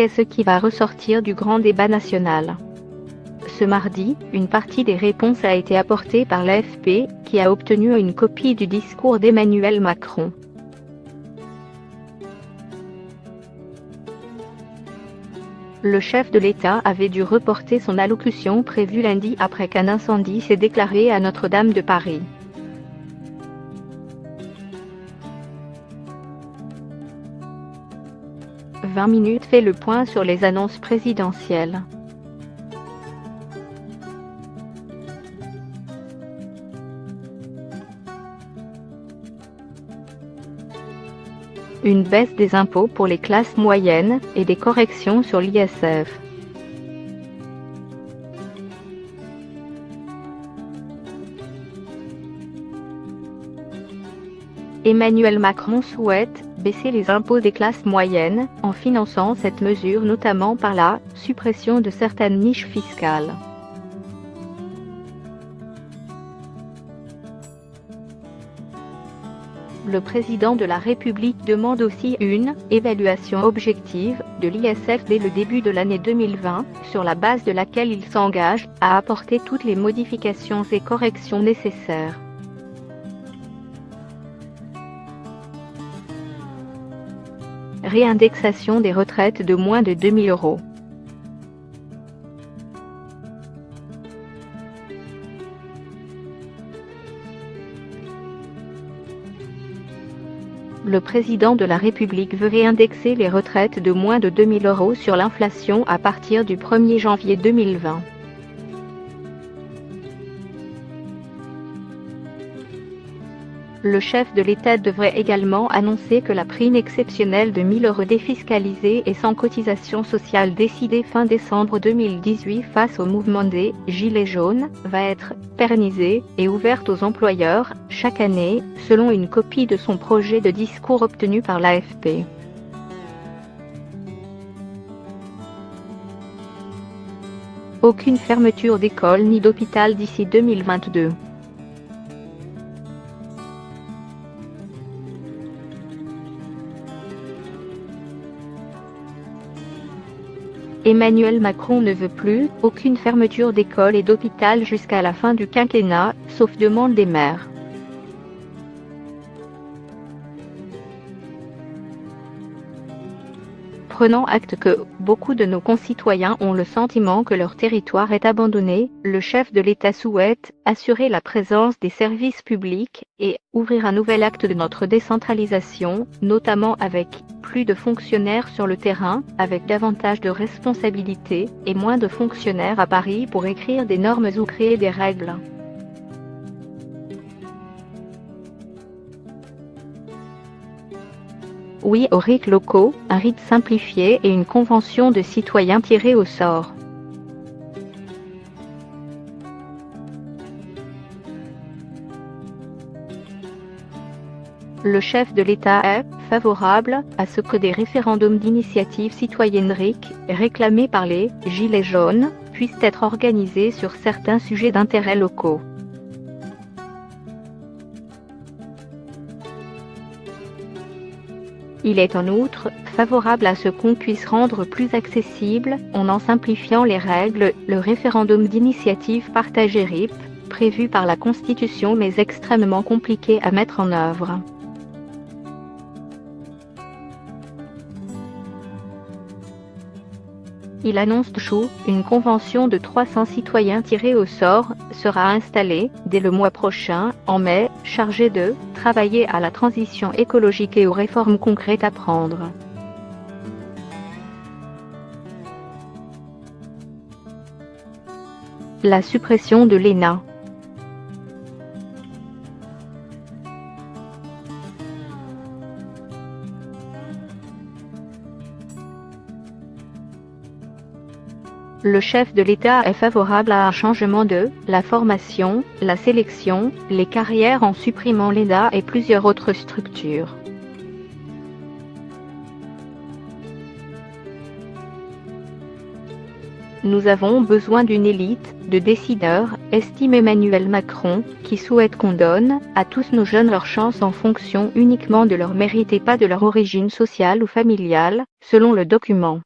Qu'est-ce qui va ressortir du grand débat national? Ce mardi, une partie des réponses a été apportée par l'AFP, qui a obtenu une copie du discours d'Emmanuel Macron. Le chef de l'État avait dû reporter son allocution prévue lundi après qu'un incendie s'est déclaré à Notre-Dame de Paris. « 20 minutes fait le point sur les annonces présidentielles. Une baisse des impôts pour les classes moyennes et des corrections sur l'ISF. Emmanuel Macron souhaite baisser les impôts des classes moyennes, en finançant cette mesure notamment par la suppression de certaines niches fiscales. Le président de la République demande aussi une évaluation objective de l'ISF dès le début de l'année 2020, sur la base de laquelle il s'engage à apporter toutes les modifications et corrections nécessaires. Réindexation des retraites de moins de 2 000 €. Le président de la République veut réindexer les retraites de moins de 2 000 € sur l'inflation à partir du 1er janvier 2020. Le chef de l'État devrait également annoncer que la prime exceptionnelle de 1 000 € défiscalisée et sans cotisation sociale décidée fin décembre 2018 face au mouvement des « Gilets jaunes » va être pérennisée et ouverte aux employeurs chaque année, selon une copie de son projet de discours obtenu par l'AFP. Aucune fermeture d'école ni d'hôpital d'ici 2022. Emmanuel Macron ne veut plus aucune fermeture d'école et d'hôpital jusqu'à la fin du quinquennat, sauf demande des maires. Prenant acte que beaucoup de nos concitoyens ont le sentiment que leur territoire est abandonné, le chef de l'État souhaite assurer la présence des services publics et ouvrir un nouvel acte de notre décentralisation, notamment avec plus de fonctionnaires sur le terrain, avec davantage de responsabilités et moins de fonctionnaires à Paris pour écrire des normes ou créer des règles. Oui aux rites locaux, un rite simplifié et une convention de citoyens tirés au sort. Le chef de l'État est favorable à ce que des référendums d'initiative citoyenne RIC, réclamés par les « Gilets jaunes », puissent être organisés sur certains sujets d'intérêt locaux. Il est en outre favorable à ce qu'on puisse rendre plus accessible, en simplifiant les règles, le référendum d'initiative partagée RIP, prévu par la Constitution mais extrêmement compliqué à mettre en œuvre. Il annonce une convention de 300 citoyens tirés au sort sera installée dès le mois prochain, en mai, chargée de travailler à la transition écologique et aux réformes concrètes à prendre. La suppression de l'ENA. Le chef de l'État est favorable à un changement de la formation, la sélection, les carrières en supprimant l'ENA et plusieurs autres structures. Nous avons besoin d'une élite de décideurs, estime Emmanuel Macron, qui souhaite qu'on donne à tous nos jeunes leur chance en fonction uniquement de leur mérite et pas de leur origine sociale ou familiale, selon le document.